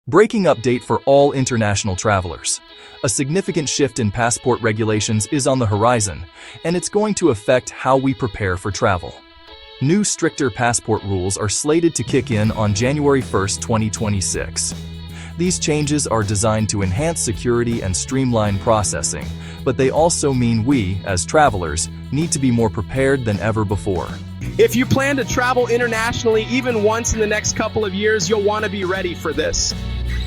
Breaking update for all international travelers. A significant shift in passport regulations is on the horizon, and it's going to affect how we prepare for travel. New stricter passport rules are slated to kick in on January 1, 2026. These changes are designed to enhance security and streamline processing, but they also mean we, as travelers, need to be more prepared than ever before. If you plan to travel internationally even once in the next couple of years, you'll want to be ready for this.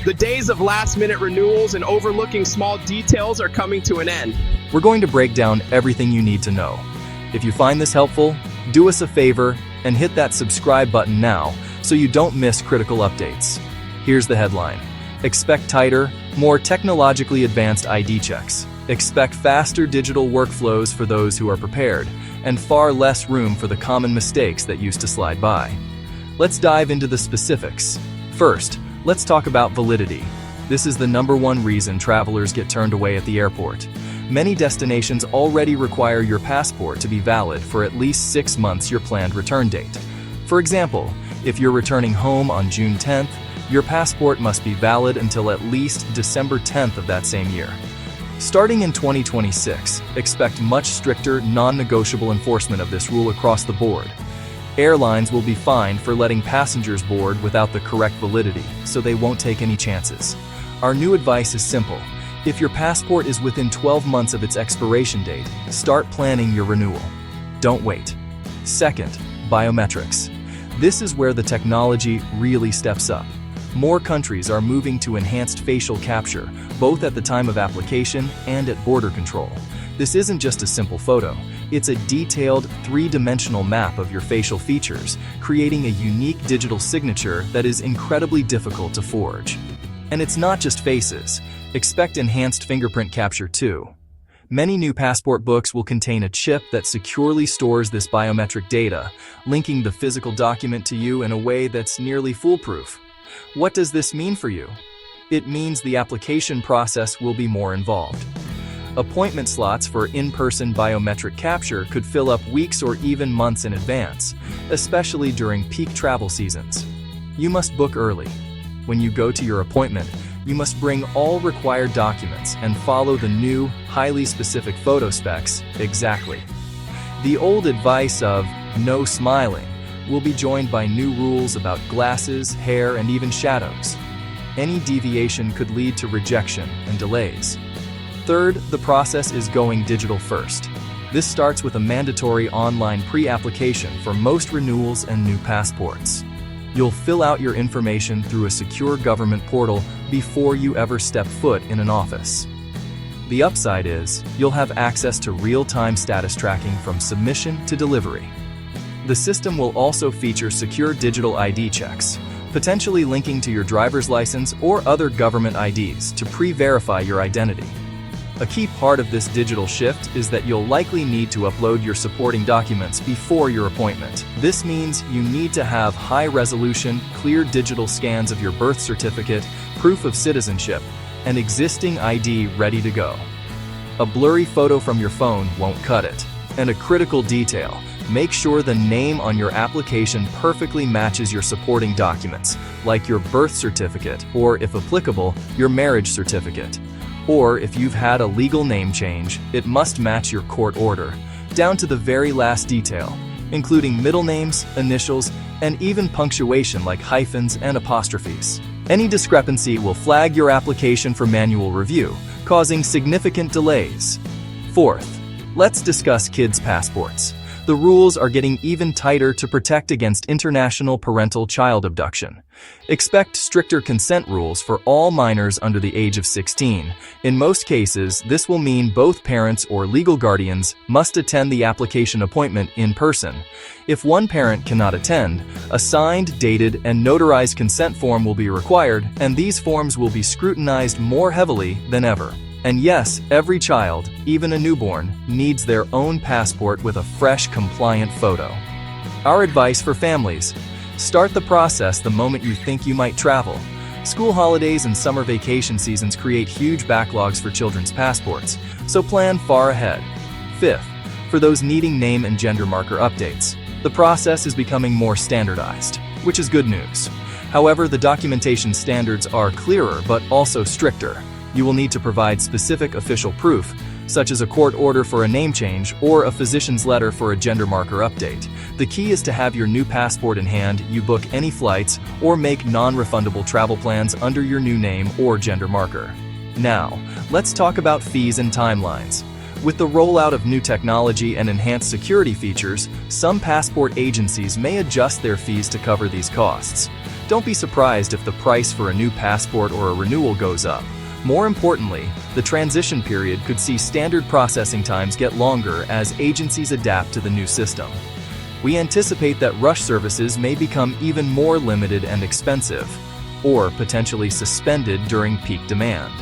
The days of last-minute renewals and overlooking small details are coming to an end. We're going to break down everything you need to know. If you find this helpful, do us a favor and hit that subscribe button now so you don't miss critical updates. Here's the headline. Expect tighter, more technologically advanced ID checks. Expect faster digital workflows for those who are prepared, and far less room for the common mistakes that used to slide by. Let's dive into the specifics. First, let's talk about validity. This is the #1 reason travelers get turned away at the airport. Many destinations already require your passport to be valid for at least 6 months your planned return date. For example, if you're returning home on June 10th, your passport must be valid until at least December 10th of that same year. Starting in 2026, expect much stricter, non-negotiable enforcement of this rule across the board. Airlines will be fined for letting passengers board without the correct validity, so they won't take any chances. Our new advice is simple. If your passport is within 12 months of its expiration date, start planning your renewal. Don't wait. Second, biometrics. This is where the technology really steps up. More countries are moving to enhanced facial capture, both at the time of application and at border control. This isn't just a simple photo. It's a detailed, three-dimensional map of your facial features, creating a unique digital signature that is incredibly difficult to forge. And it's not just faces. Expect enhanced fingerprint capture too. Many new passport books will contain a chip that securely stores this biometric data, linking the physical document to you in a way that's nearly foolproof. What does this mean for you? It means the application process will be more involved. Appointment slots for in-person biometric capture could fill up weeks or even months in advance, especially during peak travel seasons. You must book early. When you go to your appointment, you must bring all required documents and follow the new, highly specific photo specs exactly. The old advice of no smiling will be joined by new rules about glasses, hair, and even shadows. Any deviation could lead to rejection and delays. Third, the process is going digital first. This starts with a mandatory online pre-application for most renewals and new passports. You'll fill out your information through a secure government portal before you ever step foot in an office. The upside is, you'll have access to real-time status tracking from submission to delivery. The system will also feature secure digital ID checks, potentially linking to your driver's license or other government IDs to pre-verify your identity. A key part of this digital shift is that you'll likely need to upload your supporting documents before your appointment. This means you need to have high-resolution, clear digital scans of your birth certificate, proof of citizenship, and existing ID ready to go. A blurry photo from your phone won't cut it. And a critical detail, make sure the name on your application perfectly matches your supporting documents, like your birth certificate, or if applicable, your marriage certificate. Or if you've had a legal name change, it must match your court order, down to the very last detail, including middle names, initials, and even punctuation like hyphens and apostrophes. Any discrepancy will flag your application for manual review, causing significant delays. Fourth, let's discuss kids' passports. The rules are getting even tighter to protect against international parental child abduction. Expect stricter consent rules for all minors under the age of 16. In most cases, this will mean both parents or legal guardians must attend the application appointment in person. If one parent cannot attend, a signed, dated, and notarized consent form will be required, and these forms will be scrutinized more heavily than ever. And yes, every child, even a newborn, needs their own passport with a fresh, compliant photo. Our advice for families: start the process the moment you think you might travel. School holidays and summer vacation seasons create huge backlogs for children's passports, so plan far ahead. Fifth, for those needing name and gender marker updates, the process is becoming more standardized, which is good news. However, the documentation standards are clearer but also stricter. You will need to provide specific official proof, such as a court order for a name change or a physician's letter for a gender marker update. The key is to have your new passport in hand. You book any flights or make non-refundable travel plans under your new name or gender marker. Now, let's talk about fees and timelines. With the rollout of new technology and enhanced security features, some passport agencies may adjust their fees to cover these costs. Don't be surprised if the price for a new passport or a renewal goes up. More importantly, the transition period could see standard processing times get longer as agencies adapt to the new system. We anticipate that rush services may become even more limited and expensive, or potentially suspended during peak demand.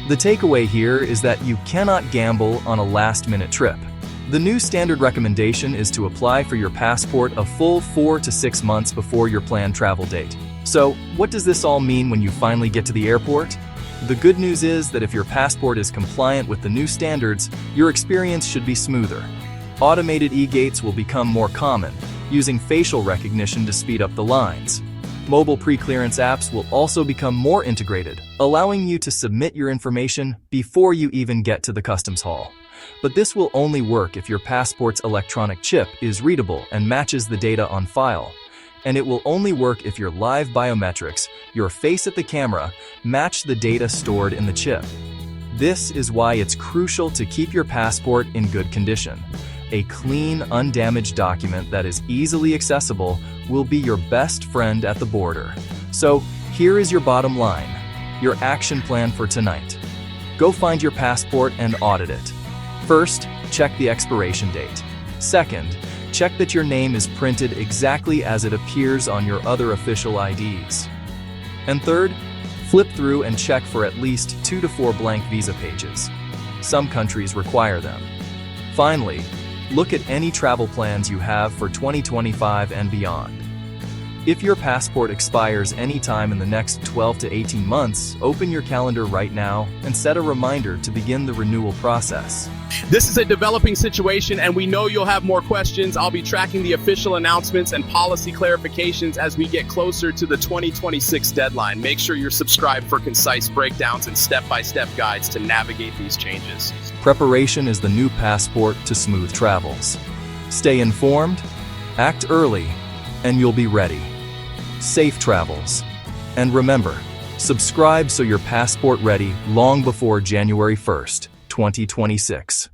The takeaway here is that you cannot gamble on a last-minute trip. The new standard recommendation is to apply for your passport a full 4 to 6 months before your planned travel date. So, what does this all mean when you finally get to the airport? The good news is that if your passport is compliant with the new standards, your experience should be smoother. Automated e-gates will become more common, using facial recognition to speed up the lines. Mobile pre-clearance apps will also become more integrated, allowing you to submit your information before you even get to the customs hall. But this will only work if your passport's electronic chip is readable and matches the data on file. And it will only work if your live biometrics, your face at the camera, match the data stored in the chip. This is why it's crucial to keep your passport in good condition. A clean, undamaged document that is easily accessible will be your best friend at the border. So, here is your bottom line, your action plan for tonight. Go find your passport and audit it. First, check the expiration date. Second, check that your name is printed exactly as it appears on your other official IDs. And third, flip through and check for at least 2 to 4 blank visa pages. Some countries require them. Finally, look at any travel plans you have for 2025 and beyond. If your passport expires anytime in the next 12 to 18 months, open your calendar right now and set a reminder to begin the renewal process. This is a developing situation, and we know you'll have more questions. I'll be tracking the official announcements and policy clarifications as we get closer to the 2026 deadline. Make sure you're subscribed for concise breakdowns and step-by-step guides to navigate these changes. Preparation is the new passport to smooth travels. Stay informed, act early, and you'll be ready. Safe travels. And remember, subscribe so you're passport ready long before January 1st, 2026.